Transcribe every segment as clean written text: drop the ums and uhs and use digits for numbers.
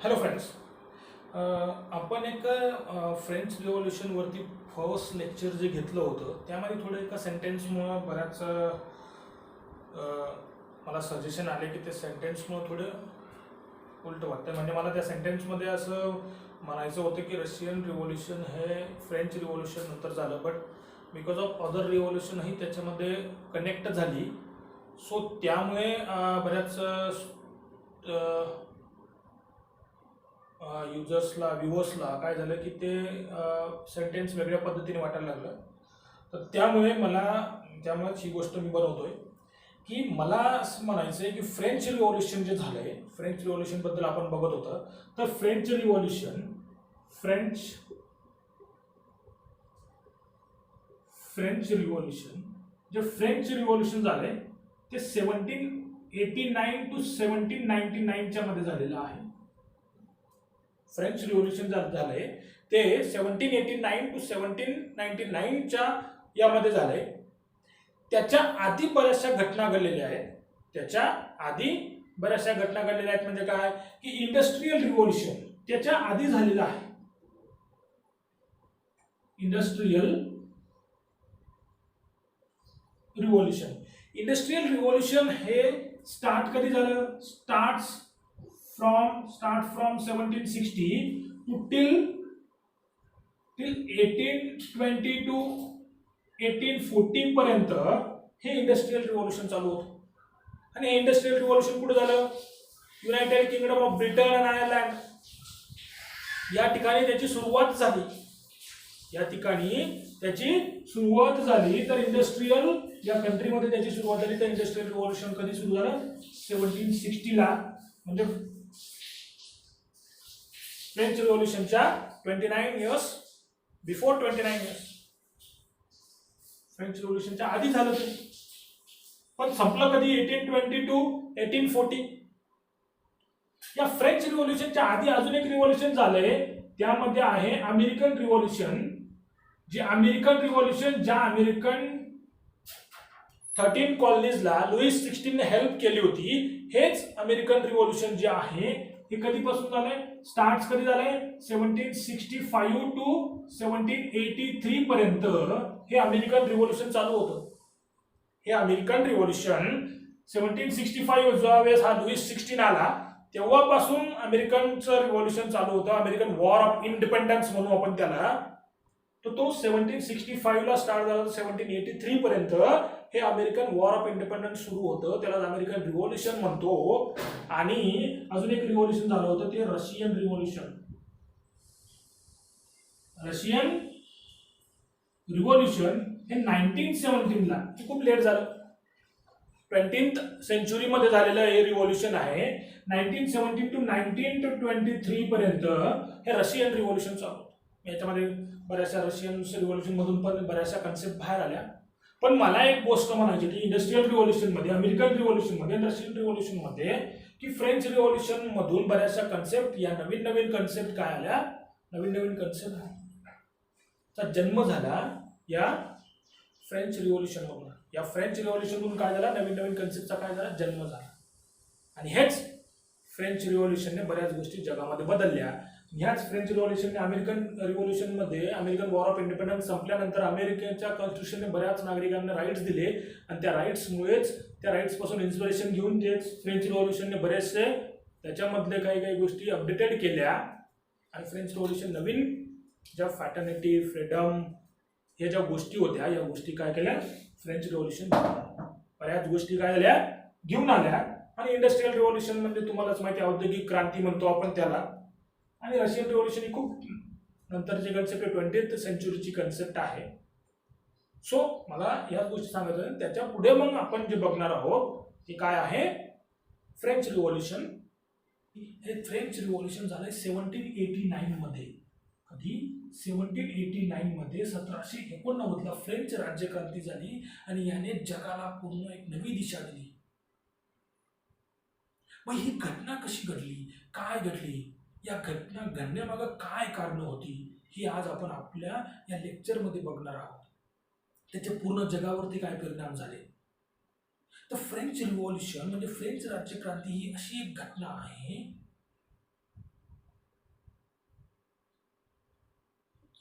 Hello friends. आपण एक French रिव्होल्यूशनवरती first lecture जे घेतलं होतं त्यामध्ये थोडं एका सेंटेन्समुळं बऱ्याच मला सजेशन आले की ते सेंटेन्समुळं थोडं उलटं वाटतं. म्हणजे मला त्या सेंटेन्समध्ये असं म्हणायचं होतं की रशियन रिव्होल्यूशन हे फ्रेंच रिव्होल्यूशन नंतर झालं, बट बिकॉज ऑफ अदर रिव्होल्यूशनही त्याच्यामध्ये कनेक्ट झाली. सो त्यामुळे बऱ्याच युजर्सला व्ह्युअर्सला काय झालं की ते सेंटेन्स वेगळ्या पद्धतीने वाटायला लागलं. तर त्यामुळेच ही गोष्ट मी बनवतोय की मला असं म्हणायचं आहे की फ्रेंच रिव्होल्यूशन जे झालंय, फ्रेंच रिव्होल्यूशनबद्दल आपण बघत होतं. तर फ्रेंच रिव्होल्यूशन जे फ्रेंच रिव्होल्यूशन झालंय ते 1789 टू 1799च्या मध्ये झालेलं आहे. फ्रेंच रिव्होल्यूशन झालंय ते 1789 टू 1799च्या यामध्ये झालंय. त्याच्या आधी बऱ्याचशा घटना घडलेल्या आहेत. म्हणजे काय की इंडस्ट्रियल रिव्होल्यूशन त्याच्या आधी झालेलं आहे. इंडस्ट्रियल रिव्होल्यूशन हे स्टार्ट कधी झालं? Start from 1760 to till 1820 to 1840 पर्यंत हे इंडस्ट्रियल रिव्होल्यूशन चालू होतं. आणि हे इंडस्ट्रियल रिव्होल्यूशन कुठे झालं? युनायटेड किंगडम ऑफ ब्रिटन आणि आयर्लंड या ठिकाणी त्याची सुरुवात झाली. तर इंडस्ट्रियल या कंट्रीमध्ये त्याची सुरुवात झाली. तर इंडस्ट्रियल रिव्होल्यूशन कधी सुरू झालं? 1760ला. म्हणजे फ्रेंच रिव्होल्यूशनच्या 29 इयर्स फ्रेंच रिव्होल्यूशनच्या आधी झालं ते. पण संपलं कधी? 1820 टू 1840. या फ्रेंच रिव्होल्यूशनच्या आधी अजून एक रिव्होल्यूशन झालंय, त्यामध्ये आहे अमेरिकन रिव्होल्यूशन. ज्या अमेरिकन 13 कॉलनीजला लुईस 16 ने हेल्प केली होती. हेच अमेरिकन रिव्होल्यूशन जे आहे हे कधीपासून झालंय? स्टार्ट कधी झालंय? 1765 टू 1783 पर्यंत हे अमेरिकन रिव्होल्यूशन चालू होतं. हे अमेरिकन रिव्होल्यूशन 1765 ज्यावेळेस हा लुईस 16 आला तेव्हापासून अमेरिकनचं रिव्होल्यूशन चालू होतं. अमेरिकन वॉर ऑफ इंडिपेंडन्स म्हणू आपण त्याला. तर तो 1765 ला स्टार्ट झाला. 1783 पर्यंत हे अमेरिकन वॉर ऑफ इंडिपेंडन्स सुरू होतं. त्याला अमेरिकन रिव्होल्यूशन म्हणतो. आणि अजून एक रिव्होल्यूशन झालं होतं ते रशियन रिव्होल्यूशन हे 1917 ला. खूप लेट झालं. 20th सेंचुरीमध्ये झालेलं हे रिव्होल्यूशन आहे. 1917 टू 1923 पर्यंत हे रशियन रिव्होल्यूशन चालू होतं. याच्यामध्ये बऱ्याचशा रशियन रिव्होल्यूशन मधून पण बऱ्याचशा कन्सेप्ट बाहेर आल्या. पण मला एक गोष्ट म्हणायची की इंडस्ट्रियल रिव्होल्यूशन मध्ये, अमेरिकन रिव्होल्यूशन मध्ये, रशियन रिव्होल्यूशन मध्ये की फ्रेंच रिव्होल्यूशन मधून बऱ्याचशा कन्सेप्ट या नवीन कन्सेप्ट काय आल्या? नवीन कन्सेप्टचा जन्म झाला या फ्रेंच रिव्होल्यूशन मधून. या फ्रेंच रिव्होल्यूशन मधून काय झाला? नवीन कन्सेप्टचा काय झाला? जन्म झाला. आणि हेच फ्रेंच रिव्होल्यूशनने बऱ्याच गोष्टी जगामध्ये बदलल्या. ह्याच फ्रेंच रिव्होल्यूशनने अमेरिकन रिव्होल्यूशनमध्ये अमेरिकन वॉर ऑफ इंडिपेंडन्स संपल्यानंतर अमेरिकेच्या कॉन्स्टिट्यूशनने बऱ्याच नागरिकांना राईट्स दिले. आणि त्या राईट्स पासून इन्स्पिरेशन घेऊन तेच फ्रेंच रिव्होल्यूशनने बरेचसे त्याच्यामधले काही गोष्टी अपडेटेड केल्या. आणि फ्रेंच रिव्होल्यूशन नवीन ज्या फॅटर्निटी, फ्रीडम हे ज्या गोष्टी होत्या, या गोष्टी काय केल्या? फ्रेंच रिव्होल्यूशन बऱ्याच गोष्टी काय झाल्या? घेऊन आल्या. आणि इंडस्ट्रियल रिव्होल्यूशन म्हणजे तुम्हालाच माहिती, औद्योगिक क्रांती म्हणतो आपण त्याला. आणि रशियन रिव्होल्यूशन ही खूप नंतरची कन्सेप्ट, 20th सेंचुरीची कन्सेप्ट आहे. सो मला याच गोष्टी सांगायचं. त्याच्या पुढे मग आपण जे बघणार आहोत ते काय आहे? French revolution. हे फ्रेंच रिव्होल्यूशन झालंय 1789 मध्ये. कधी? 1789 मध्ये 1789 ला फ्रेंच राज्यक्रांती झाली आणि याने जगाला पूर्ण एक नवी दिशा दिली. मग ही घटना कशी घडली? काय घडली? या घटना घडण्यामागं काय कारण होती? ही आज आपण आपल्या या लेक्चरमध्ये बघणार आहोत. त्याचे पूर्ण जगावरती काय परिणाम झाले. तर फ्रेंच रिव्होल्यूशन म्हणजे फ्रेंच राज्यक्रांती ही अशी एक घटना आहे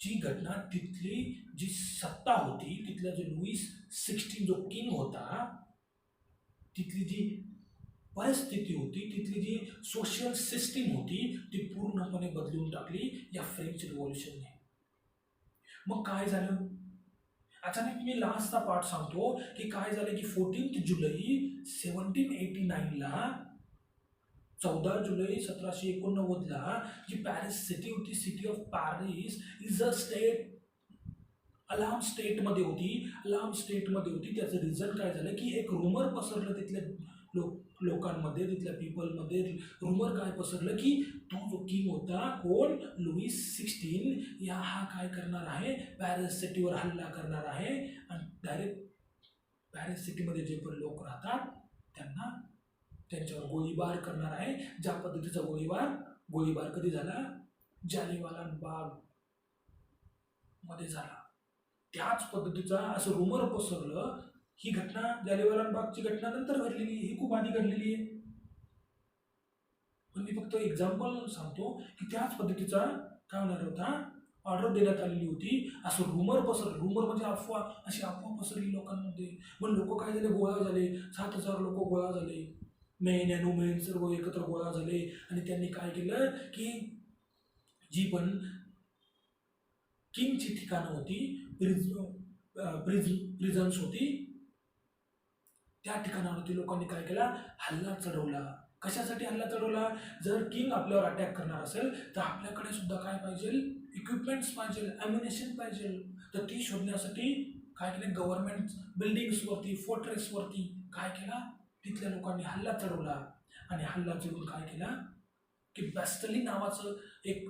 जी घटना तिथली जी सत्ता होती, तिथला जो लुईस 16 जो किंग होता, तिथली जी परिस्थिती होती, तिथली जी सोशल सिस्टीम होती, ती पूर्णपणे बदलून टाकली या फ्रेंच रिव्होल्यूशनने. मग काय झालं? अचानक मी लास्टचा पार्ट सांगतो की काय झालं की 14 जुलै 1789ला, 14 जुलै 1789ला जी पॅरिस सिटी होती, city of Paris is a state, alarm स्टेटमध्ये होती. अलार्म स्टेटमध्ये होती. त्याचं रिझन काय झालं की एक रुमर पसरलं तिथल्या लोकांमध्ये, तिथल्या पीपलमध्ये. रुमर काय पसरलं की तो जो किंग होता, कोण, लुईस 16, या हा काय करणार आहे, पॅरिस सिटीवर हल्ला करणार आहे आणि डायरेक्ट पॅरिस सिटीमध्ये जे पण लोक राहतात त्यांना, त्यांच्यावर गोळीबार करणार आहे. ज्या पद्धतीचा गोळीबार कधी झाला, जालियनवाला बाग मध्ये झाला. त्याच पद्धतीचा असं रुमर पसरलं. ही घटना, जालियनवाला बागची घटना नंतर घडलेली, ही खूप आधी घडलेली आहे. पण मी फक्त एक्झाम्पल सांगतो की त्याच पद्धतीचा काय होणार होता, ऑर्डर देण्यात आलेली होती. असं रुमर रुमर म्हणजे अफवा, अशी अफवा पसरली लोकांमध्ये. मग लोक काय झाले, गोळा झाले. 7,000 लोक गोळा झाले. मेन अॅनुमेन सर्व एकत्र गोळा झाले आणि त्यांनी काय केलं की जी पण किंगची ठिकाणं होती, प्रिझन्स होती, त्या ठिकाणावरती लोकांनी काय केला, हल्ला चढवला. कशासाठी हल्ला चढवला? जर किंग आपल्यावर अटॅक करणार असेल तर आपल्याकडे सुद्धा काय पाहिजे, इक्विपमेंट्स पाहिजे, अम्युनिशन पाहिजे. तर ती शोधण्यासाठी काय केलं, गव्हर्नमेंट बिल्डिंग्सवरती, फोर्ट्रेसवरती काय केला, तिथल्या लोकांनी हल्ला चढवला. आणि हल्ला चढवून काय केला की बॅस्टली नावाचं एक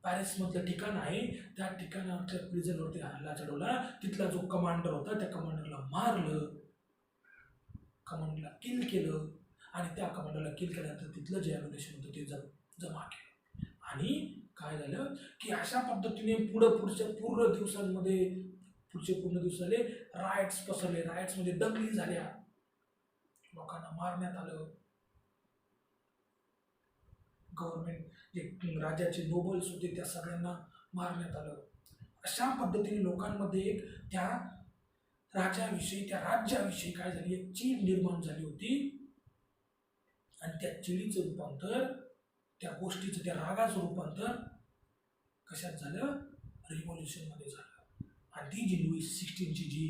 पॅरिसमधलं ठिकाण आहे, त्या ठिकाणावरच्या प्रिझनवरती हल्ला चढवला. तिथला जो कमांडर होता त्या कमांडरला मारलं, कमांडरला किल केलं आणि त्या कमांडरला किल केल्यानंतर तिथलं जे ॲम्युनिशन होतं ते जमा केलं. आणि काय झालं की अशा पद्धतीने पुढच्या पूर्ण दिवसाले रायट्स पसरले. रायट्समध्ये दंगली झाल्या, लोकांना मारण्यात आलं. गव्हर्नमेंट जे राज्याचे नोबल्स होते त्या सगळ्यांना मारण्यात आलं. अशा पद्धतीने लोकांमध्ये एक त्या राजाविषयी, त्या राज्याविषयी काय झाली, एक चीड निर्माण झाली होती. आणि त्या चिडीचं रूपांतर, त्या गोष्टीचं, त्या रागाचं रूपांतर कशात झालं, रिव्होल्यूशनमध्ये झालं. आणि ती जी लुईस 16ची जी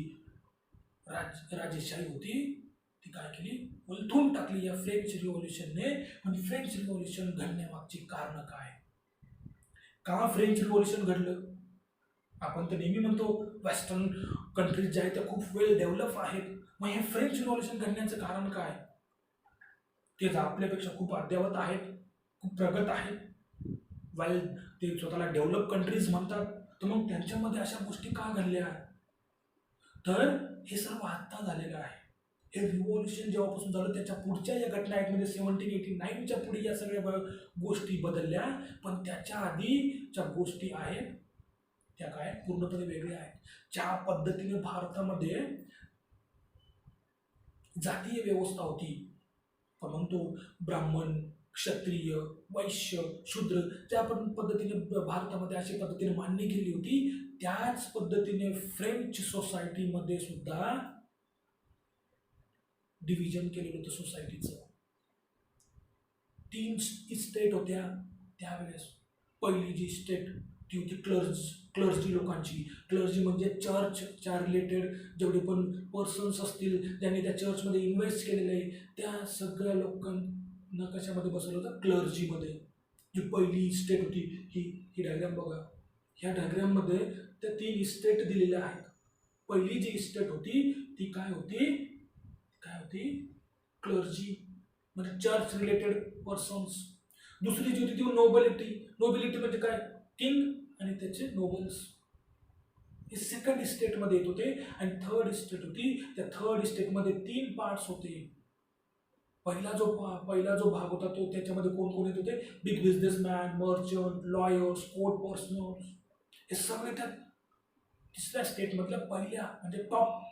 राजेशाही होती ती काय केली, उलथून टाकली या फ्रेंच रिव्होल्यूशनने. पण फ्रेंच रिव्होल्यूशन घडण्यामागची कारण काय, का फ्रेंच रिव्होल्यूशन घडलं? आपण तर नेहमी म्हणतो वेस्टर्न कंट्रीज ज्या आहेत त्या खूप वेल डेव्हलप आहेत. मग हे फ्रेंच रिव्होल्यूशन घडण्याचं कारण काय? ते आपल्यापेक्षा खूप अद्ययावत आहेत, खूप प्रगत आहेत, वेल ते स्वतःला डेव्हलप कंट्रीज म्हणतात. तर मग त्यांच्यामध्ये अशा गोष्टी का घडल्या? तर हे सर्व आत्ता झालेलं आहे. हे रिव्होल्यूशन जेव्हापासून झालं त्याच्या पुढच्या या घटना आहेत, म्हणजे 1789च्या पुढे या सगळ्या गोष्टी बदलल्या. पण त्याच्या आधीच्या गोष्टी आहेत त्या काय पूर्णपणे वेगळ्या आहेत. ज्या पद्धतीने भारतामध्ये जातीय व्यवस्था होती, आपण म्हणतो ब्राह्मण, क्षत्रिय, वैश्य, शूद्र, ज्या पण पद्धतीने भारतामध्ये अशा पद्धतीने मान्य केली होती, त्याच पद्धतीने फ्रेंच सोसायटीमध्ये सुद्धा डिव्हिजन केलेलं होतं सोसायटीचं. 3 इस्टेट होत्या त्यावेळेस. पहिली जी इस्टेट ती होती क्लर्जी लोकांची. क्लर्जी म्हणजे चर्चच्या रिलेटेड जेवढे पण पर्सन्स असतील, ज्यांनी त्या चर्चमध्ये इन्व्हेस्ट केलेलं आहे, त्या सगळ्या लोकांना कशामध्ये बसवलं होतं, क्लर्जीमध्ये. जी पहिली इस्टेट होती, ही डायग्राम बघा. ह्या डायग्राममध्ये त्या 3 इस्टेट दिलेल्या आहेत. पहिली जी इस्टेट होती ती काय होती, क्लर्जी म्हणजे चर्च रिलेटेड पर्सन्स. दुसरी जी होती ती नोबिलिटी म्हणजे काय, किंग आणि त्याचे नोबल्स. हे सेकंड इस्टेटमध्ये येत होते. आणि थर्ड इस्टेट होती, त्या थर्ड इस्टेटमध्ये 3 पार्ट्स होते. पहिला जो भाग होता तो त्याच्यामध्ये कोण कोण येत होते, big businessman, merchant, lawyers, court persons, हे सगळे त्या तिसऱ्या स्टेटमधल्या पहिल्या म्हणजे टॉप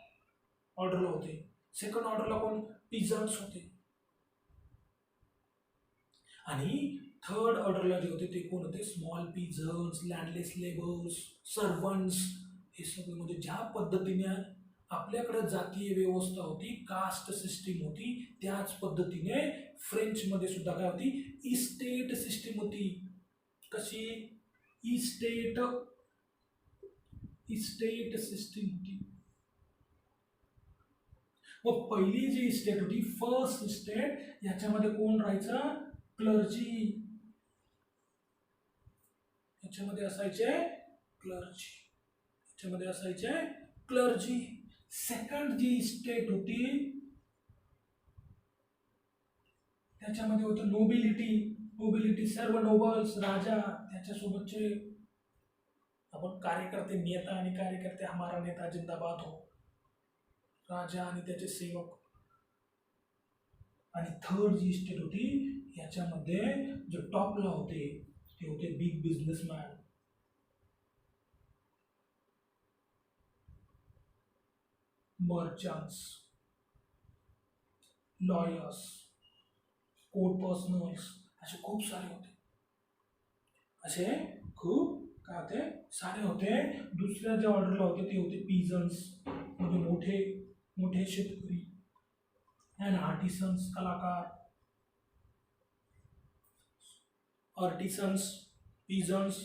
ऑर्डरला होते. सेकंड ऑर्डरला कोण, पिझन्स होते. आणि थर्ड ऑर्डरला जे होते ते कोण होते? Small peasants, landless labours, servants. हे सगळे म्हणजे ज्या पद्धतीने आपल्याकडे जातीय व्यवस्था होती, कास्ट सिस्टीम होती, त्याच पद्धतीने फ्रेंचमध्ये सुद्धा काय होती? इस्टेट सिस्टीम होती. कशी? इस्टेट इस्टेट सिस्टीम होती. व पहिली जी इस्टेट होती, फर्स्ट इस्टेट, याच्यामध्ये कोण राहायचं? क्लर्जी. याच्यामध्ये असायचे क्लर्जी. याच्यामध्ये असायचे क्लर्जी. सेकंड जी इस्टेट होती त्याच्यामध्ये होतं नोबिलिटी सर्व नोबल्स, राजा, त्याच्यासोबतचे आपण कार्यकर्ते, नेता आणि कार्यकर्ते, हमारा नेता जिंदाबाद हो, राजा आणि त्याचे सेवक. आणि थर्ड जी इस्टेट होती याच्यामध्ये जे टॉपला होते ते होते big businessman, merchants, lawyers, court personals, असे खूप सारे होते. असे खूप काय होते? सारे होते. दुसऱ्या ज्या ऑर्डरला होते ते होते पीजन्स, म्हणजे मोठे मोठे शेतकरी अँड आर्टिसन्स, कलाकार. Artisans, peasants.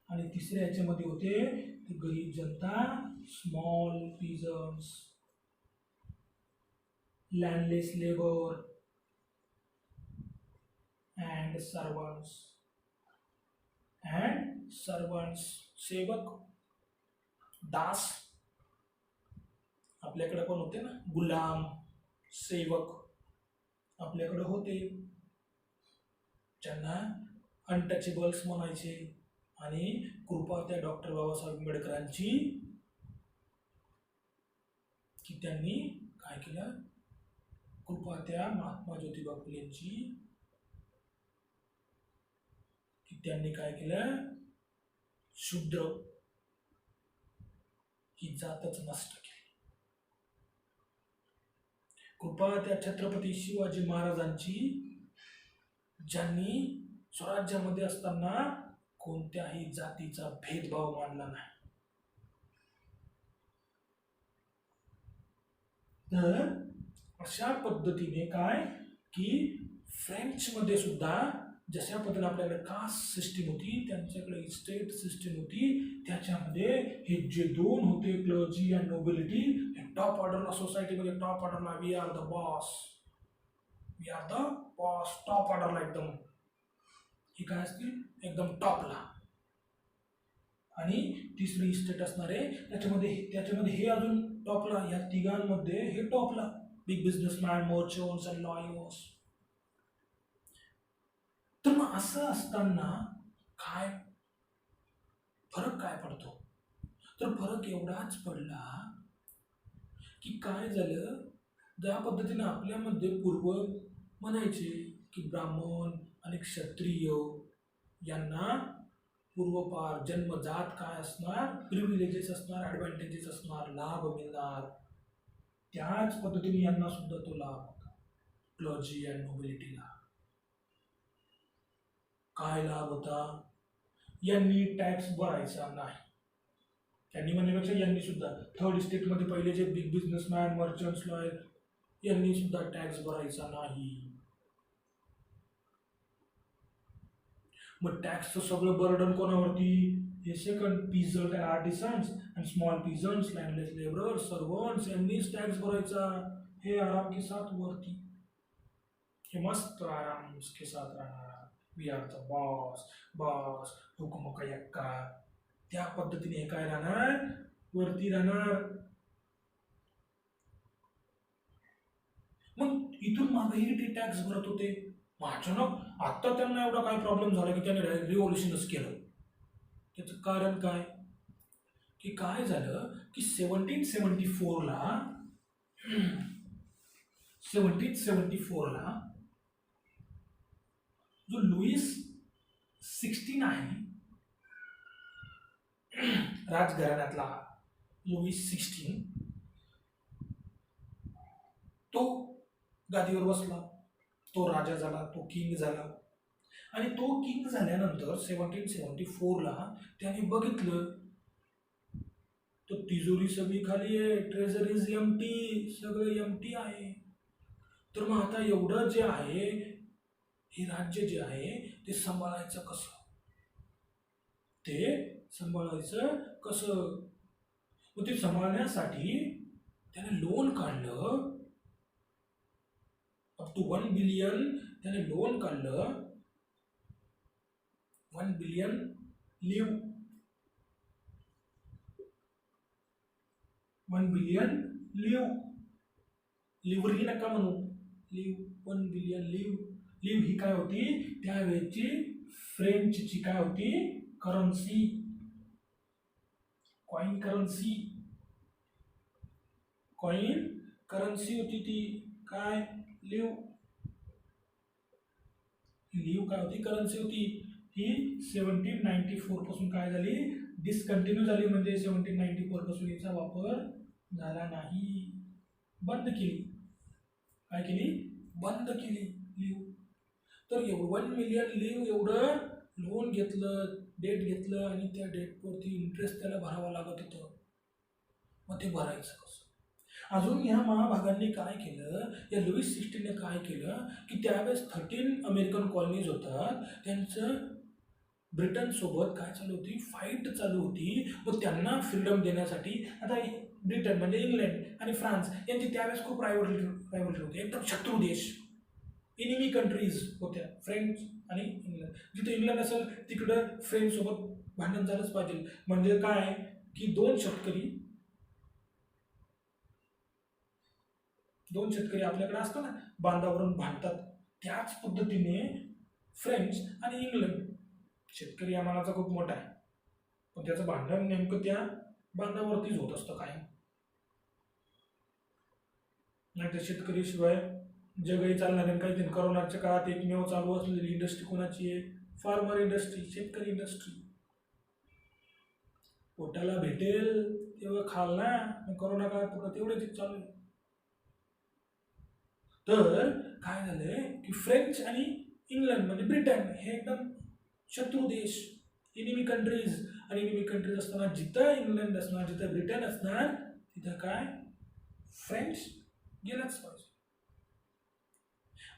आणि तिसऱ्या याच्यामध्ये होते ते गरीब जनता, small peasants, landless labour and servants, सेवक, दास. आपल्याकडे पण होते ना गुलाम, सेवक आपल्याकडे होते, ज्यांना अनटचेबल्स म्हणायचे. आणि कृपा त्या डॉक्टर बाबासाहेब आंबेडकरांची की त्यांनी काय केलं? कृपा त्या महात्मा ज्योतिबा फुलेंची की त्यांनी काय केलं? शूद्र ही जातच नष्ट केली. कृपा त्या छत्रपती शिवाजी महाराजांची, ज्यांनी स्वराज्यामध्ये असताना कोणत्याही जातीचा भेदभाव मानला नाही. तर अशा पद्धतीने काय की फ्रेंचमध्ये सुद्धा जशा पद्धतीने आपल्याकडे कास्ट सिस्टीम होती, त्यांच्याकडे स्टेट सिस्टीम होती. त्याच्यामध्ये हे जे दोन होते, क्लर्जी अँड नोबिलिटी, हे टॉप ऑर्डरला, सोसायटीमध्ये टॉप ऑर्डरला, we are the boss, top ऑर्डरला एकदम हे काय असतील? एकदम टॉपला. आणि तिसरी इस्टेट असणार आहे त्याच्यामध्ये हे अजून टॉपला, या तिघांमध्ये हे टॉपला, big businessman, merchants and lawyers. तर मग असं असताना काय फरक काय पडतो? तर फरक एवढाच पडला की काय झालं, ज्या पद्धतीने आपल्यामध्ये पूर्व म्हणायचे की ब्राह्मण आणि क्षत्रिय यांना पूर्वपार जन्मजात काय असणार? प्रिव्हिलेजेस असणार, ॲडव्हान्टेजेस असणार, लाभ मिळणार. त्याच पद्धतीने यांना सुद्धा तो लाभ होता, क्लर्जी अँड नोबिलिटीला. काय लाभ होता? यांनी टॅक्स भरायचा नाही. त्यांनी म्हणण्यापेक्षा यांनी सुद्धा, थर्ड इस्टेटमध्ये पहिले जे बिग बिझनेसमॅन, मर्चंट्स, लॉयर, यांनी सुद्धा टॅक्स भरायचा नाही. मग टॅक्सचं सगळं बर्डन कोणावरती? हे second peasant and artisans and small peasants, landless labour, servants, यांनीच टॅक्स भरायचा. हे आराम के साथ वरती, हे मस्त आराम के साथ राहणार. वी आर द बॉस, हुकुम का यक्का. त्या पद्धतीने हे काय राहणार? वरती राहणार. मग इथून मागेही ते टॅक्स भरत होते. अचानक आता त्यांना एवढा काय प्रॉब्लेम झाला की त्यांनी रिव्होल्युशनच केलं. त्याचं कारण काय? की काय झालं की 1774 ला जो लुईस 16 आहे, राजघराण्यातला लुईस 16, तो गादीवर बसला, तो राजा झाला, तो किंग झाला. आणि तो किंग झाल्यानंतर 1774ला त्याने बघितलं तर तिजोरी सगळी खाली आहे, ट्रेझरीज एम्प्टी, सगळं एम्प्टी आहे. तर मग आता एवढं जे आहे हे राज्य जे आहे ते सांभाळायचं कसं, ते सांभाळायचं कसं. मग ते सांभाळण्यासाठी त्याने लोन काढलं, अप टू 1 बिलियन त्याने लोन काढलं, 1 बिलियन लिव, 1 बिलियन लिव, लिव्हरी नका म्हणू, लिव, 1 बिलियन लिव. लिव ही काय होती त्यावेळेची फ्रेंचची काय होती currency, coin currency, coin currency होती ती काय लिव, लिव काय होती करन्सी होती. ही 1794 पासून काय झाली डिस्कंटिन्यू झाली, म्हणजे 1794 पासून याचा वापर झाला नाही, बंद केली. काय केली बंद केली लिव. तर 1 मिलियन लिव एवढं लोन घेतलं, डेट घेतलं आणि त्या डेटवरती इंटरेस्ट त्याला भरावा लागत होतं. मग ते भरायचं कसं. अजून ह्या महाभागांनी काय केलं, या लुईस 16ने काय केलं की त्यावेळेस 13 अमेरिकन कॉलनीज होतात, त्यांचं ब्रिटन सोबत काय चालू होती फाईट चालू होती. मग त्यांना फ्रीडम देण्यासाठी आता ब्रिटन म्हणजे इंग्लंड आणि फ्रान्स यांची त्यावेळेस खूप रायव्हलरी होती, एकदम शत्रू देश, एनिमी कंट्रीज होत्या फ्रेंच आणि इंग्लंड. जिथे इंग्लंड असेल तिकडं फ्रेंच सोबत भांडण झालंच पाहिजे. म्हणजे काय की दोन शेतकरी आपल्याकडे असतात ना बांधावरून भांडतात, त्याच पद्धतीने फ्रेंच आणि इंग्लंड, शेतकरी आम्हालाचा खूप मोठा आहे पण त्याचं भांडण नेमकं त्या बांधावरतीच होत असतं काय. नाही तर शेतकरी शिवाय जगही चालणार नाही. काही करोनाच्या काळात एकमेव चालू असलेली इंडस्ट्री कोणाची आहे, फार्मर इंडस्ट्री, शेतकरी इंडस्ट्री. पोटाला भेटेल तेव्हा खाल ना, करोना काळात पुढे तेवढेच चालू आहे. तर काय झालंय की फ्रेंच आणि इंग्लंड म्हणजे ब्रिटन हे एकदम शत्रू देश, एनिमी कंट्रीज. आणि एनिमी कंट्रीज असताना जिथं इंग्लंड असणार, जिथं ब्रिटन असणार, तिथं काय फ्रेंच गेलाच पाहिजे.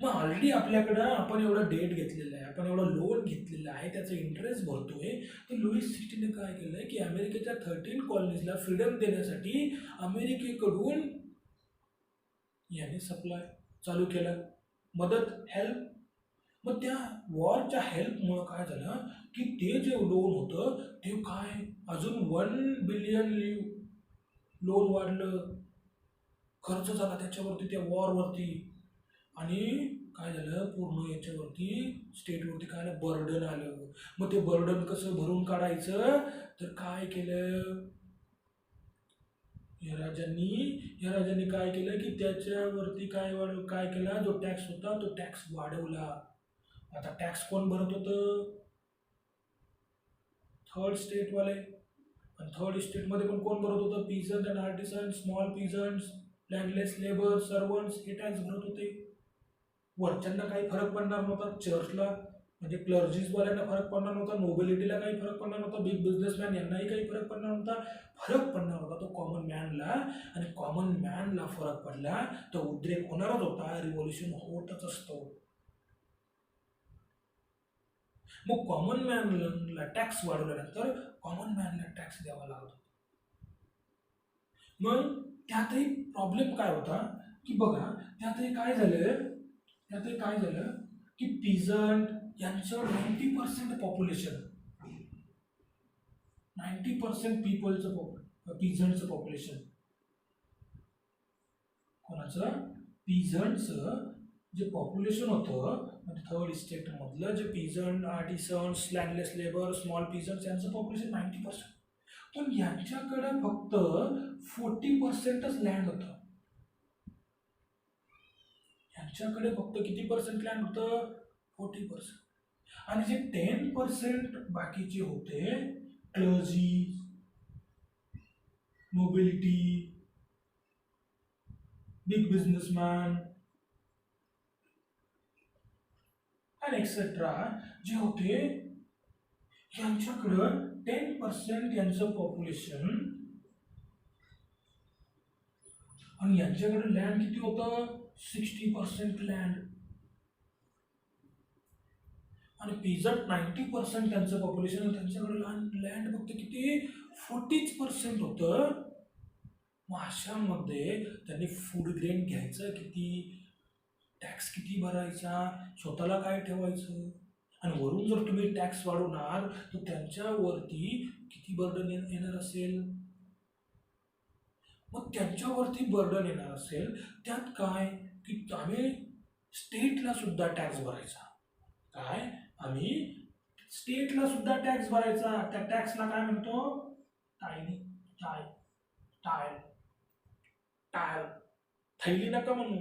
मग ऑलरेडी आपल्याकडं आपण एवढं डेट घेतलेलं आहे, आपण एवढं लोन घेतलेलं आहे, त्याचं इंटरेस्ट भरतोय. तर लुईस 16ने काय केलंय की अमेरिकेच्या 13 कॉलनीजला फ्रीडम देण्यासाठी अमेरिकेकडून याने सप्लाय चालू केलं, मदत, हेल्प. मग त्या वॉरच्या हेल्पमुळं काय झालं की ते जे लोन होतं ते काय अजून 1 बिलियन लोन वाढलं, खर्च झाला त्याच्यावरती, त्या वॉरवरती. आणि काय झालं पूर्ण याच्यावरती स्टेटवरती काय आलं बर्डन आलं. मग ते बर्डन कसं भरून काढायचं, तर काय केलं या राजांनी काय केलं की त्याच्यावरती काय केला, जो टॅक्स होता तो टॅक्स वाढवला. आता टॅक्स कोण भरत होतं, थर्ड स्टेटवाले. आणि थर्ड स्टेटमध्ये पण कोण भरत होतं, peasant and artisan, small peasants, landless labour, servants, हे टॅक्स भरत होते. वरच्यांना काही फरक पडणार नव्हता, चर्चला म्हणजे क्लर्जीजवाल्यांना फरक पडणार नव्हता, नोबिलिटीला काही फरक पडणार नव्हता, बिग बिझनेसमॅन यांनाही काही फरक पडणार नव्हता. फरक पडणार होता तो कॉमन मॅनला. आणि कॉमन मॅनला फरक पडला तर उद्रेक होणारच होता, रिव्होल्युशन होतच असतो. मग कॉमन मॅनला टॅक्स वाढवल्यानंतर कॉमन मॅनला टॅक्स द्यावा लागतो. मग त्यातही प्रॉब्लेम काय होता की बघा, त्यातही काय झालं की पीझंट यांचं 90% पॉप्युलेशन, 90% पीझंटचं पॉप्युलेशन, कोणाचं पीझंटचं जे पॉप्युलेशन होतं म्हणजे थर्ड स्टेटमधलं जे पीझंट, आर्टिसन्स, लँडलेस लेबर, स्मॉल पीझंट्स यांचं पॉप्युलेशन 90%. पण यांच्याकडे फक्त 40%च लँड होतं. यांच्याकडे फक्त किती पर्सेंट लँड होतं, 40%. आणि जे 10% बाकीचे होते क्लर्जी, नोबिलिटी, बिग बिझनेसमॅन, आणि एक्सेट्रा जे होते यांच्याकडं 10% यांचं पॉप्युलेशन आणि यांच्याकडे लँड किती होतं 60% लँड आणि पिझट 90% त्यांचं पॉप्युलेशन त्यांच्याकडे लँड फक्त किती 40% होतं. मग अशामध्ये त्यांनी फूड ग्रेन घ्यायचं किती, टॅक्स किती भरायचा, स्वतःला काय ठेवायचं आणि वरून जर तुम्ही टॅक्स वाढवणार तर त्यांच्यावरती किती बर्डन येणार असेल. मग त्यांच्यावरती बर्डन येणार असेल त्यात काय की आम्ही स्टेटला सुद्धा टॅक्स भरायचा. काय आम्ही स्टेटला सुद्धा टॅक्स भरायचा. त्या टॅक्सला काय म्हणतो टायनी टाय टाय टाय थैली नका म्हणू,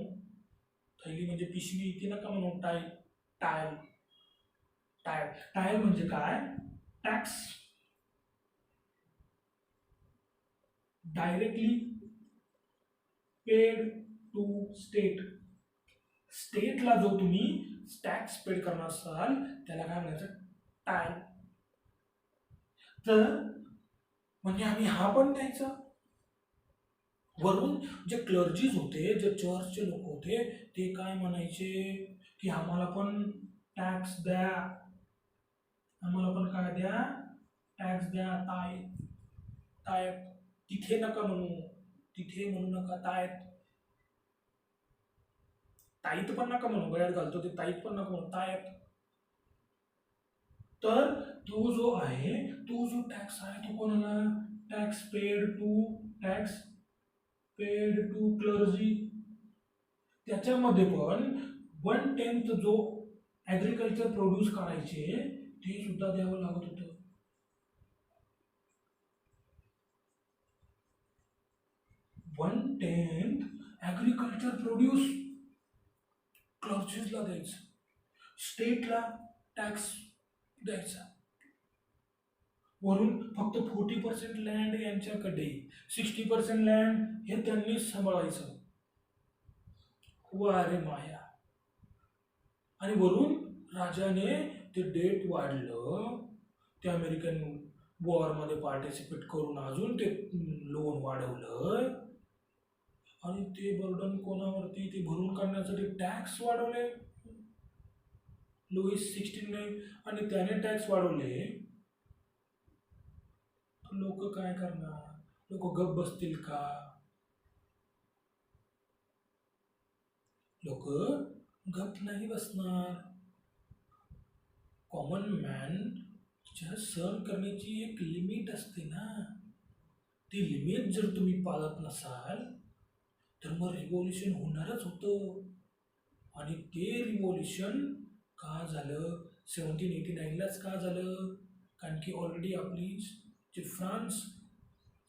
थैली म्हणजे पिशवी ती नका म्हणू, टाय टाय टाय टाय म्हणजे काय tax directly paid to state. स्टेटला जो तुम्ही टॅक्स पेड करणार असाल त्याला काय म्हणायचं टाय. तर म्हणजे आम्ही हा पण द्यायचा. वरून जे क्लर्जीज होते, जे चर्चचे लोक होते ते काय म्हणायचे की आम्हाला पण टॅक्स द्या, आम्हाला पण काय द्या टॅक्स द्या. ताय ताय तिथे नका म्हणू, तिथे म्हणू नका. ताय ताईत पण नका म्हणू, गळ्यात घालतो ते ताईत पण नका म्हणू, ताय. तर तो जो आहे तो जो टॅक्स आहे तो कोणाला टॅक्स पेड टू क्लर्जी. त्याच्यामध्ये पण 1/10 जो ऍग्रिकल्चर प्रोड्यूस करायचे ते सुद्धा द्यावं लागत होतं. 1/10 ऍग्रिकल्चर प्रोड्यूस क्लर्जीजला द्यायचं, स्टेटला टॅक्स द्यायचा. वरून फक्त 40% लँड यांच्याकडे, 60% लँड हे त्यांनीच सांभाळायचं. वारे माया. आणि वरून राजाने ते डेट वाढलं, ते अमेरिकन वॉरमध्ये पार्टिसिपेट करून अजून ते लोन वाढवलं आणि ते बर्डन कोणावरती ते भरून काढण्यासाठी टॅक्स वाढवले लुईस 16ने. आणि त्याने टॅक्स वाढवले, लोक काय करणार, लोक गप बसतील का? लोक गप नाही बसणार. कॉमन मॅन सहन करण्याची एक लिमिट असते ना, ती लिमिट जर तुम्ही पाळत नसाल तर मग रिव्होल्युशन होणारच होतं. आणि ते रिव्होल्युशन का झालं 1789लाच का झालं, कारण की ऑलरेडी आपली जी फ्रान्स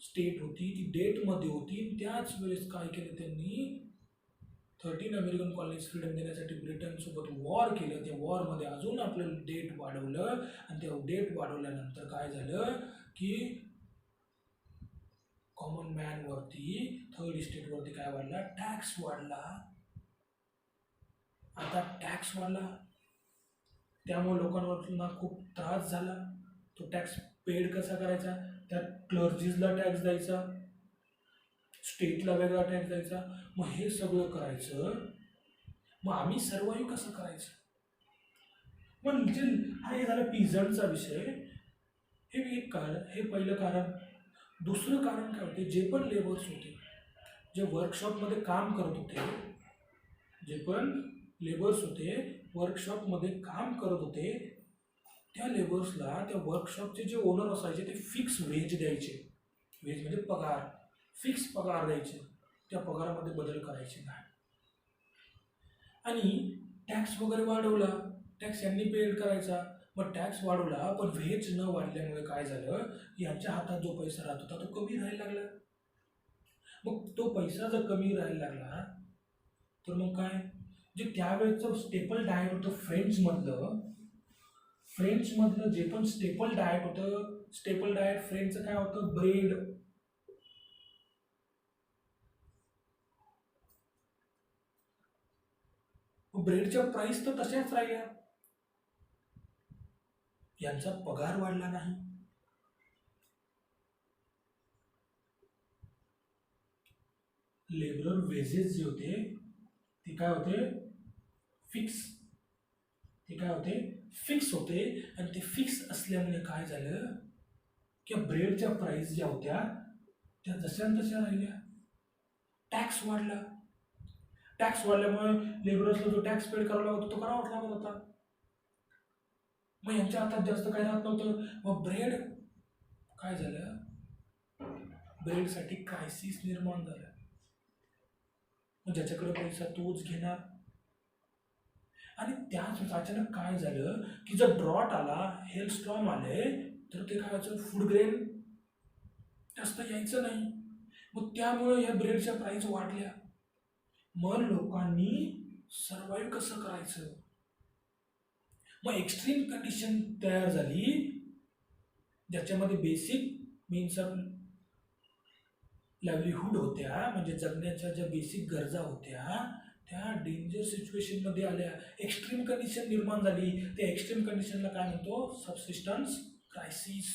स्टेट होती ती डेटमध्ये होती. त्याच वेळेस काय केलं त्यांनी 13 अमेरिकन कॉलनीज फ्रीडम देण्यासाठी ब्रिटनसोबत वॉर केलं. त्या वॉरमध्ये अजून आपलं डेट वाढवलं आणि त्या डेट वाढवल्यानंतर काय झालं की कॉमन मॅनवरती, थर्ड इस्टेटवरती काय वाढला, टॅक्स वाढला. आता टॅक्स वाढला त्यामुळे लोकांना खूप त्रास झाला. तो टॅक्स पेड कसा करायचा, त्या क्लर्जीजला टॅक्स द्यायचा, स्टेटला वेगळा टॅक्स द्यायचा. मग हे सगळं करायचं, मग आम्ही सर्वाईव्ह कसं करायचं. म्हणजे हा झाला पिझनचा विषय. हे एक कारण, हे पहिलं कारण. दुसरं कारण काय होते, जे पण लेबर्स होते, जे वर्कशॉपमध्ये काम करत होते, जे पण लेबर्स होते वर्कशॉपमध्ये काम करत होते, त्या लेबर्सला त्या वर्कशॉपचे जे ओनर असायचे ते फिक्स वेज द्यायचे. वेज म्हणजे पगार, फिक्स पगार द्यायचे, त्या पगारामध्ये बदल करायचे नाही. आणि टॅक्स वगैरे वाढवला, टॅक्स यांनी पेड करायचा. मग टॅक्स वाढवला पण व्हेज न वाढल्यामुळे काय झालं, यांच्या हातात जो पैसा राहत होता तो कमी राहायला लागला. मग तो पैसा जर कमी राहायला लागला तर मग काय, जे त्यावेळेचं स्टेपल डाएट होतं फ्रेंचमधलं जे पण स्टेपल डाएट होतं, स्टेपल डाएट फ्रेंचचं काय होतं, ब्रेड. ब्रेडच्या प्राइस तर तशाच राहिल्या. यांचा पगार वाढला नाही. लेबर वेजेस जे होते ते काय होते, फिक्स. ते काय होते, फिक्स होते. आणि ते फिक्स असल्यामुळे काय झालं की ब्रेडच्या प्राइस ज्या होत्या त्या जशा तशा राहिल्या. टॅक्स वाढला. टॅक्स वाढल्यामुळे लेबरर्सला जो टॅक्स पेड करावा लागतो तो करावाच लागत होता. मग यांच्या हातात जास्त काही राहत नव्हतं. मग ब्रेड काय झालं, ब्रेडसाठी क्रायसिस निर्माण झालं. मग ज्याच्याकडे पैसा तोच घेणार. आणि त्याच अचानक काय झालं की जर ड्रॉट आला, हेल स्टॉर्म आले, तर ते काय व्हायचं, फूड ग्रेन जास्त यायचं नाही. मग त्यामुळे या ब्रेडच्या प्राइस वाढल्या. मग लोकांनी सर्वाईव्ह कसं करायचं. मग एक्स्ट्रीम कंडिशन तयार झाली ज्याच्यामध्ये बेसिक मीन्स ऑफ लाईव्हलीहूड होत्या, म्हणजे जगण्याच्या ज्या बेसिक गरजा होत्या त्या डेंजर सिच्युएशन मध्ये आल्या. एक्स्ट्रीम कंडिशन निर्माण झाली. त्या एक्स्ट्रीम कंडिशनला काय म्हणतो, सबसिस्टन्स क्रायसिस,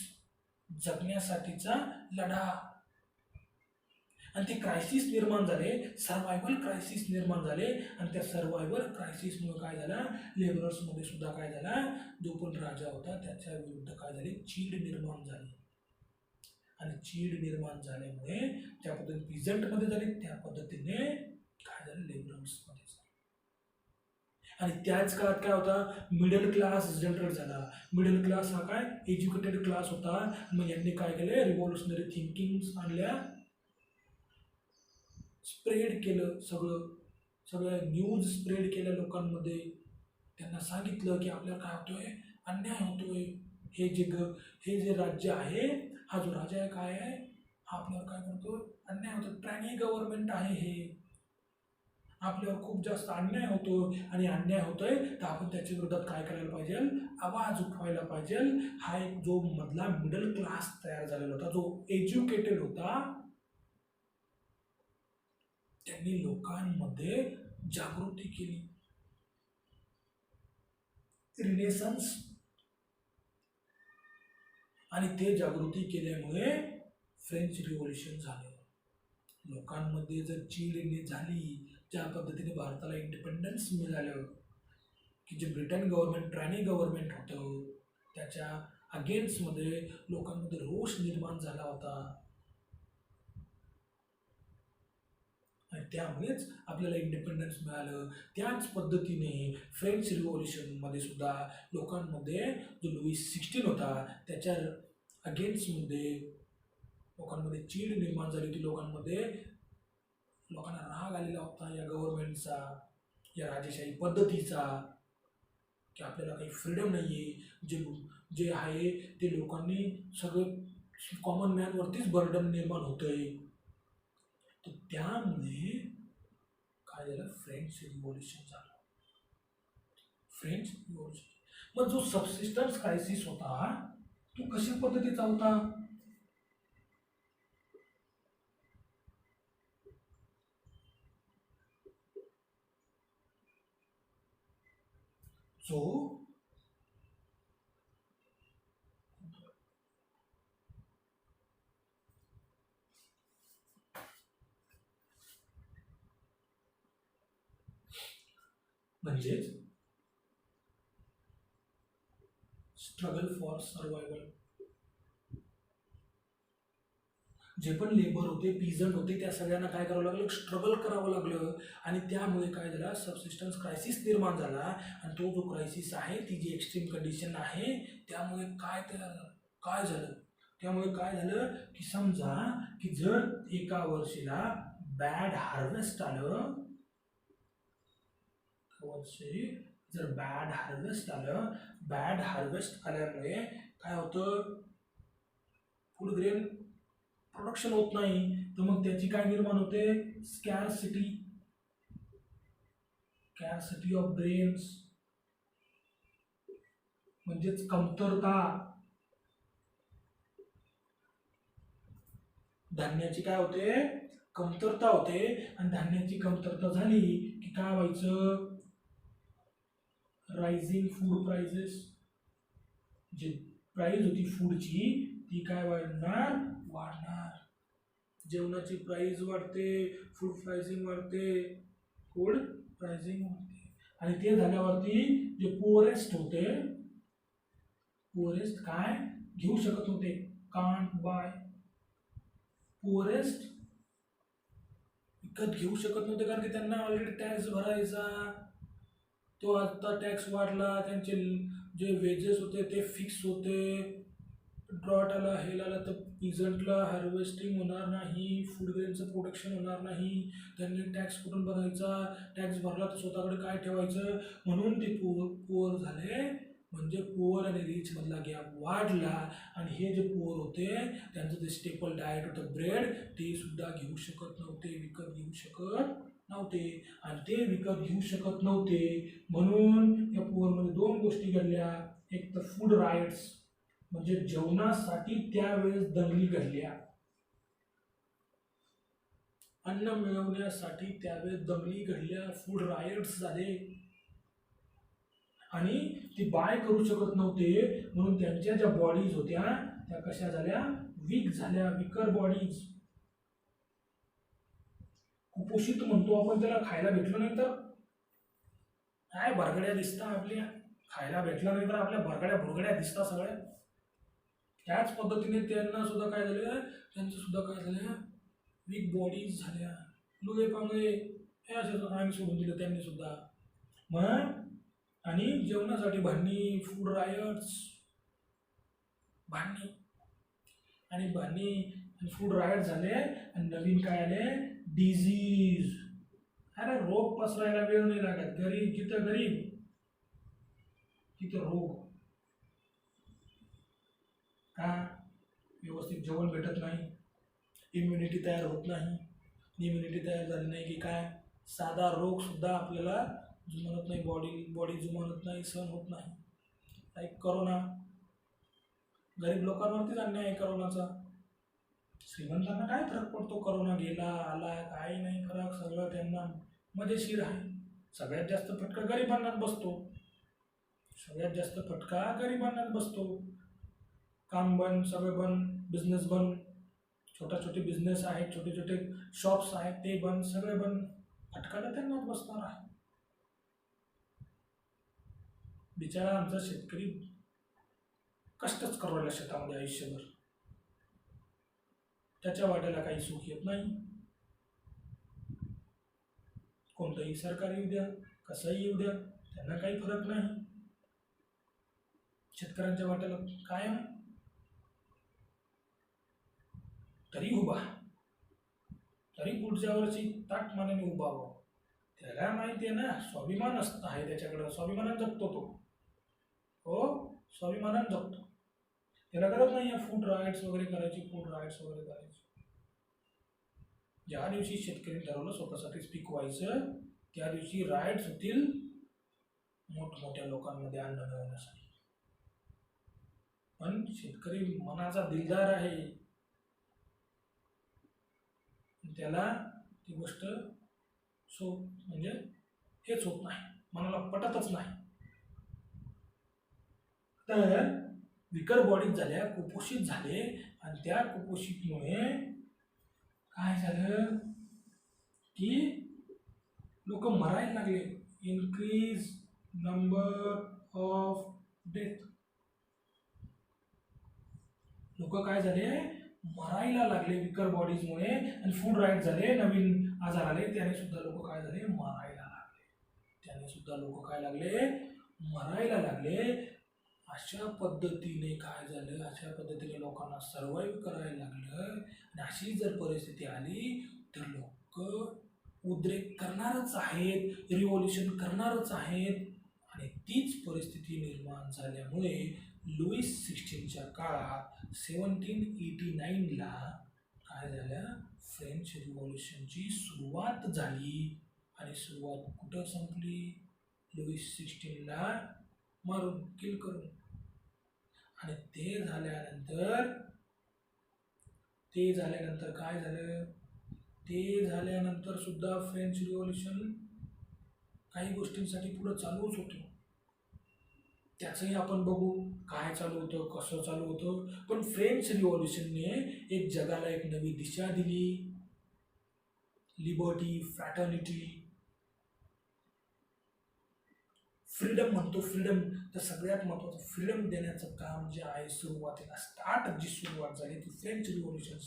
जगण्यासाठीचा लढा. आणि ते क्रायसिस निर्माण झाले, सर्वायवल क्रायसिस निर्माण झाले. आणि त्या सर्वायवल क्रायसिसमुळे काय झालं, लेबरर्समध्ये सुद्धा काय झाला, जो पण राजा होता त्याच्या विरुद्ध काय झाले, चीड निर्माण झाली. आणि चीड निर्माण झाल्यामुळे ज्या पद्धतीने पिझंटमध्ये झाली त्या पद्धतीने काय झालं, लेबरर्समध्ये झालं. आणि त्याच काळात काय होता, मिडल क्लास जनरेट झाला. मिडल क्लास हा काय, एज्युकेटेड क्लास होता. मग यांनी काय केले, रिव्होल्युशनरी थिंकिंग आणल्या, स्प्रेड केलं, सगळं न्यूज स्प्रेड केल्या लोकांमध्ये. त्यांना सांगितलं की आपल्याला काय होतोय, अन्याय होतोय. हे जे राज्य आहे, हा जो राजा आहे काय आहे, हा आपल्यावर काय करतो, अन्याय होतो. ट्रॅनी गव्हर्नमेंट आहे हे, आपल्यावर खूप जास्त अन्याय होतो. आणि अन्याय होतोय तर आपण त्याच्या विरोधात काय करायला पाहिजे, आवाज उठवायला पाहिजे. हा एक जो मधला मिडल क्लास तयार झालेला होता, जो एज्युकेटेड होता, त्यांनी लोकांमध्ये जागृती केली, रिनेसन्स. आणि ते जागृती केल्यामुळे फ्रेंच रिव्होल्युशन झालं. लोकांमध्ये जर चीड झाली, ज्या पद्धतीने भारताला इंडिपेंडन्स मिळालं, की जे ब्रिटन गव्हर्नमेंट, ट्रॅनी गव्हर्नमेंट होतं, त्याच्या अगेन्स्टमध्ये लोकांमध्ये रोष निर्माण झाला होता. आणि त्यामुळेच आपल्याला इंडिपेंडन्स मिळालं. त्याच पद्धतीने फ्रेंच रिव्होल्युशनमध्ये सुद्धा लोकांमध्ये जो लुईस 16 होता त्याच्या अगेन्स्टमध्ये लोकांमध्ये चीड निर्माण झाली होती. लोकांना राग आलेला होता या गव्हर्नमेंटचा, या राजेशाही पद्धतीचा, की आपल्याला काही फ्रीडम नाही आहे. जे आहे ते लोकांनी सगळं कॉमन मॅनवरतीच बर्डन निर्माण होतंय. तर त्यामुळे काय झालं, फ्रेंच रिव्होल्युशन झालं. French revolution. मग जो सबसिस्टन्स क्रायसिस होता तो कशा पद्धतीचा होता, जो म्हणजेच स्ट्रगल फॉर सर्वायवल. जे पण लेबर होते, पीझंट होते, त्या सगळ्यांना काय करावं लागलं, स्ट्रगल करावं लागलं. आणि त्यामुळे काय झालं, सबसिस्टन्स क्रायसिस निर्माण झाला. आणि तो जो क्रायसिस आहे, ती जी एक्स्ट्रीम कंडिशन आहे, त्यामुळे काय झालं, त्यामुळे काय झालं की समजा की जर एका वर्षीला बॅड हार्वेस्ट आलं, जर बॅड हार्वेस्ट आल्यामुळे काय होतं, फूड ग्रेन प्रोडक्शन होत नाही. तर मग त्याची काय निर्माण होते, स्कॅरसिटी ऑफ ग्रेन्स, म्हणजेच कमतरता. धान्याची काय होते, कमतरता होते. आणि धान्याची कमतरता झाली की काय व्हायचं, रायझिंग फूड प्राइसेस. जी प्राइस होती फूडची ती काय वाढणार वाढणार. जेवणाची प्राइस वाढते, फूड प्राइसिंग वाढते, फूड प्राइसिंग वाढते. आणि ते झाल्यावरती जे पुअरेस्ट होते, पुअरेस्ट काय घेऊ शकत होते, कांट बाय. पुअरेस्ट विकत घेऊ शकत नव्हते कारण की त्यांना ऑलरेडी टॅक्स भरायचा. तो आता टॅक्स वाढला, त्यांचे जे वेजेस होते ते फिक्स होते. ड्रॉट आला, हेल आला तर पिझंटला हार्वेस्टिंग होणार नाही, फूड ग्रेनचं प्रोडक्शन होणार नाही. त्यांनी टॅक्स कुठून भरायचा, टॅक्स भरला तर स्वतःकडे काय ठेवायचं, म्हणून ते पुअर झाले. म्हणजे पुअर आणि रिच मधला गॅप वाढला. आणि हे जे पुअर होते त्यांचं जे स्टेपल डाएट होतं ब्रेड, ते सुद्धा घेऊ शकत नव्हते, विकत घेऊ शकत नव्हते. आणि ते विकत घेऊ शकत नव्हते म्हणून या पुअरमध्ये दोन गोष्टी घडल्या. एक तर फूड राईट्स, म्हणजे जेवणासाठी त्यावेळेस दंगली घडल्या. अन्न मिळवण्यासाठी त्यावेळेस दंगली घडल्या, फूड रायट्स झाले. आणि ती बाय करू शकत नव्हते म्हणून त्यांच्या ज्या बॉडीज होत्या त्या कशा झाल्या, वीक झाल्या, विकर बॉडीज. कुपोषित म्हणतो आपण त्याला. खायला भेटलं नाही तर काय भरगड्या दिसता आपल्या, खायला भेटलं नाही तर आपल्या भरगड्या भुरगड्या दिसता सगळ्या. त्याच पद्धतीने त्यांना सुद्धा काय झालं, त्यांचं सुद्धा काय झालं, वीक बॉडीज झाल्या, लुळे पांगळे हे असे आम्ही सोडून दिलं त्यांनी सुद्धा. मग आणि जेवणासाठी भांडणी, फूड रायट्स, भांडणी आणि फूड रायट झाले. आणि नवीन काय आले, डिझीज. अरे रोग पसरायला वेळ नाही लागत. जिथं गरीब तिथं रोग. का व्यवस्थित जेवण भेटत नाही, इम्युनिटी तयार होत नाही. इम्युनिटी तयार झाली नाही की काय, साधा रोग सुद्धा आपल्याला जुमानत नाही, बॉडी जुमानत नाही, सहन होत नाही. लाईक करोना, गरीब लोकांवरतीच अन्याय आहे करोनाचा. श्रीमंतांना काय फरक पडतो, करोना गेला आला काही नाही फरक, सगळं त्यांना मजेशीर आहे. सगळ्यात जास्त फटका गरिबांनाच बसतो, सगळ्यात जास्त फटका गरिबांनाच बसतो. काम बंद, सगळे बंद, बिझनेस बंद, छोटे बिझनेस आहेत, छोटे शॉप्स आहेत ते बंद, सगळे बंद. फटका तर त्यांनाच बसणार आहे. बिचारा आमचा शेतकरी कष्टच करू राहिला शेतामध्ये आयुष्यभर, त्याच्या वाट्याला काही सुख येत नाही. कोणतंही सरकार येऊ द्या, कसंही येऊ द्या, त्यांना काही फरक नाही. शेतकऱ्यांच्या वाट्याला कायम तरी उभा, तरी पुढच्या वर्षी ताट मानाने उभा हो. त्याला माहिती आहे ना, स्वाभिमान आहे त्याच्याकडं, स्वाभिमानात जगतो तो. हो, स्वाभिमानात जगतो. त्याला गरज नाही आहे फूड राईट्स वगैरे करायची, फूड राईट्स वगैरे करायची. ज्या दिवशी शेतकरी ठरवलं स्वतःसाठीच पिकवायचं, त्या दिवशी राईट्स होतील मोठमोठ्या लोकांमध्ये अन्न मिळवण्यासाठी. पण शेतकरी मनाचा दिलदार आहे, त्याला ती गोष्ट म्हणजे हेच होत नाही, मनाला पटतच नाही. तर विकर बॉडीज झाल्या, कुपोषित झाले. आणि त्या कुपोषितमुळे काय झालं की लोक मरायला लागले. Increase number of death. लोक काय झाले, मरायला लागले विकर बॉडीजमुळे. आणि फूड राईट झाले, नवीन आजार आले, त्याने सुद्धा लोक काय झाले, मरायला लागले. त्याने सुद्धा लोक काय लागले, मरायला लागले. अशा पद्धतीने काय झालं, अशा पद्धतीने लोकांना सर्वाईव्ह करायला लागलं. आणि अशी जर परिस्थिती आली तर लोक उद्रेक करणारच आहेत, रिव्होल्युशन करणारच आहेत. आणि तीच परिस्थिती निर्माण झाल्यामुळे लुईस 16च्या काळात 1789ला काय झालं, फ्रेंच रिव्होल्युशनची सुरुवात झाली. आणि सुरुवात कुठं संपली, लुईस 16ला मारून, किल करून. आणि ते झाल्यानंतर काय झालं, ते झाल्यानंतर सुद्धा फ्रेंच रिव्होल्युशन काही गोष्टींसाठी पुढं चालूच होतं. त्याचंही आपण बघू काय चालू होतं, कसं चालू होतं. पण फ्रेंच रिव्हॉल्युशनने एक जगाला एक नवी दिशा दिली. लिबर्टी, फ्रॅटर्निटी, फ्रीडम म्हणतो. फ्रीडम तर सगळ्यात महत्वाचं फ्रीडम देण्याचं काम जे आहे सुरुवातीला जी सुरुवात झाली ती फ्रेंच रिव्हॉल्युशन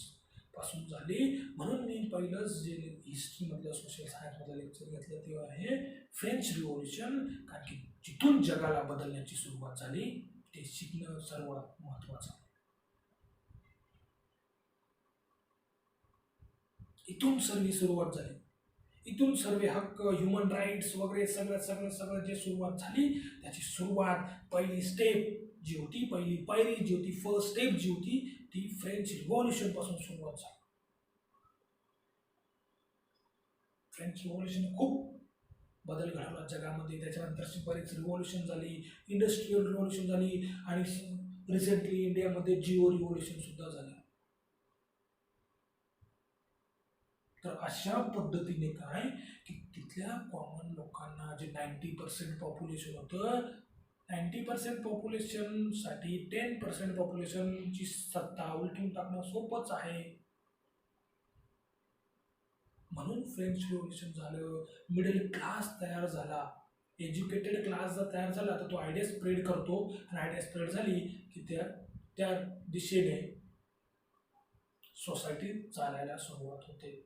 पासून झाली. म्हणून मी पहिलंच जे हिस्ट्रीमधलं सोशल सायन्समधलं लेक्चर घेतलं ते आहे फ्रेंच रिव्हॉल्युशन. कारण की जिथून जगाला बदलण्याची सुरुवात झाली ते शिकणं सर्वात महत्वाचं. इथून सर्व सुरुवात झाली. इथून सर्व हक्क, ह्युमन राईट्स वगैरे सगळं सगळं सगळं जे सुरुवात झाली त्याची सुरुवात पहिली स्टेप जी होती, पहिली पायरी जी होती, फर्स्ट स्टेप जी होती ती फ्रेंच रिव्हॉल्युशन पासून सुरुवात झाली. फ्रेंच रिव्हॉल्युशन खूप बदल घडवला जगामध्ये. त्याच्यानंतरची बरीच रिव्हॉल्युशन झाली, इंडस्ट्रियल रिव्हॉल्युशन झाली आणि रिसेंटली इंडियामध्ये जिओ रिव्हॉल्युशन सुद्धा झालं. तर अशा पद्धतीने काय की तिथल्या कॉमन लोकांना जे 90% पॉप्युलेशन होतं, 90% पॉप्युलेशनसाठी 10% पॉप्युलेशनची सत्ता उलटून टाकणं सोपंच आहे. म्हणून फ्रेंच रिव्हॉल्युशन झालं. मिडल क्लास तयार झाला. एज्युकेटेड क्लास जर तयार झाला तर तो आयडिया स्प्रेड करतो आणि आयडिया स्प्रेड झाली की त्या दिशेने सोसायटी चालायला सुरुवात होते.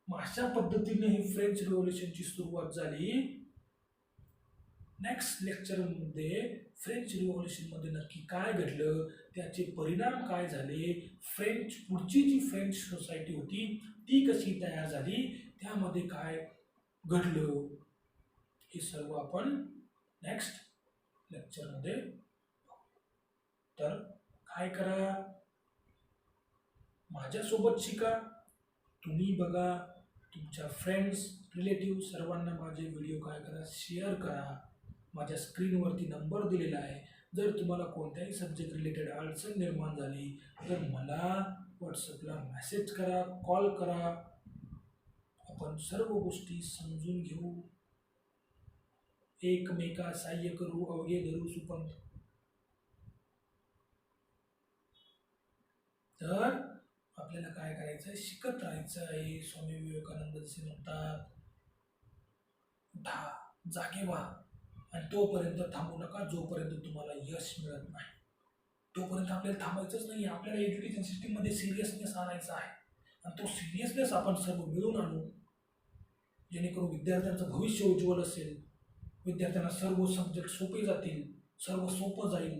मग अशा पद्धतीने ही फ्रेंच रिव्हॉल्युशनची सुरुवात झाली. नेक्स्ट लेक्चरमध्ये फ्रेंच रिव्हॉल्युशनमध्ये नक्की काय घडलं, त्याचे परिणाम काय झाले, पुढची जी फ्रेंच सोसायटी होती ती कशी तयार झाली, त्यामध्ये काय घडलं, हे सर्व आपण नेक्स्ट लेक्चरमध्ये. तर काय करा, माझ्यासोबत शिका, तुम्ही बघा, तुमच्या फ्रेंड्स, रिलेटिव्ह सर्वांना माझे व्हिडिओ काय करा, शेअर करा. माझ्या स्क्रीनवरती नंबर दिलेला आहे. जर तुम्हाला कोणत्याही सब्जेक्ट रिलेटेड अडचण निर्माण झाली तर मला व्हॉट्सअपला मेसेज करा, कॉल करा. आपण सर्व गोष्टी समजून घेऊ, एकमेका सहाय्य करू, अवघे धरू सुपंथ. तर आपल्याला काय करायचं आहे, शिकत राहायचं आहे. स्वामी विवेकानंद जसे म्हणतात, उठा, जागे व्हा आणि तोपर्यंत थांबू नका जोपर्यंत तुम्हाला यश मिळत नाही. तोपर्यंत आपल्याला थांबायचंच नाही. आपल्याला एज्युकेशन सिस्टीममध्ये सिरियसनेस आणायचा आहे आणि तो सिरियसनेस आपण सर्व मिळून आणू, जेणेकरून विद्यार्थ्यांचं भविष्य उज्ज्वल असेल, विद्यार्थ्यांना सर्व सब्जेक्ट सोपे जातील, सर्व सोपं जाईल.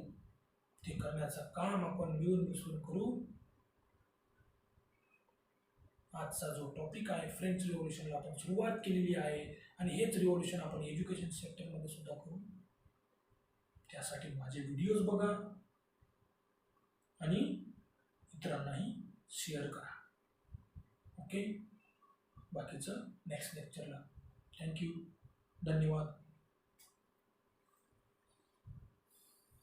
ते करण्याचं काम आपण मिळून मिसळून करू. आजचा जो टॉपिक आहे फ्रेंच रिव्हॉल्युशनला आपण सुरुवात केलेली आहे आणि हेच रिव्हॉल्युशन आपण एज्युकेशन सेक्टरमध्ये सुद्धा करू. त्यासाठी माझे व्हिडिओज बघा आणि इतरांनाही शेअर करा. ओके, बाकीचं नेक्स्ट लेक्चरला. थँक्यू, धन्यवाद.